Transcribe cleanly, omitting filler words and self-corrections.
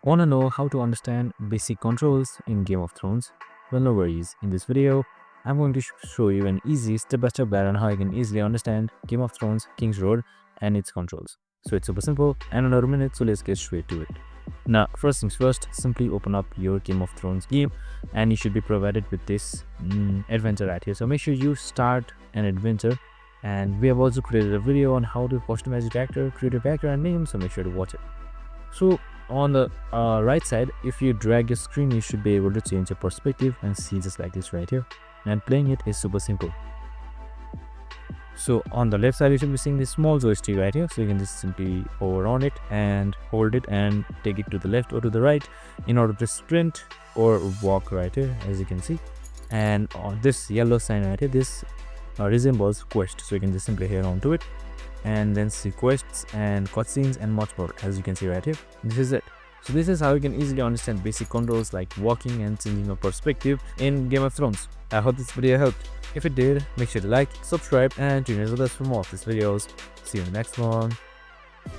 Want to know how to understand basic controls in Game of Thrones? Well, no worries. In this video, I'm going to show you an easy step-by-step guide on how you can easily understand Game of Thrones Kingsroad and its controls. So it's super simple and under a minute, so let's get straight to it. Now, first things first, simply open up your Game of Thrones game and you should be provided with this adventure right here. So make sure you start an adventure, and we have also created a video on how to customize your character, create a character and name, so make sure to watch it. So on the right side, if you drag your screen, you should be able to change your perspective and see just like this right here, and playing it is super simple. So on the left side, you should be seeing this small joystick right here, so you can just simply hover on it and hold it and take it to the left or to the right in order to sprint or walk right here, as you can see. And on this yellow sign right here, this resembles quest, so you can just simply head on to it and then see quests and cutscenes and much more, as you can see right here. This is it. So this is how you can easily understand basic controls like walking and changing your perspective in Game of Thrones. I hope this video helped. If it did, make sure to like, subscribe and tune in with us for more of these videos. See you in the next one.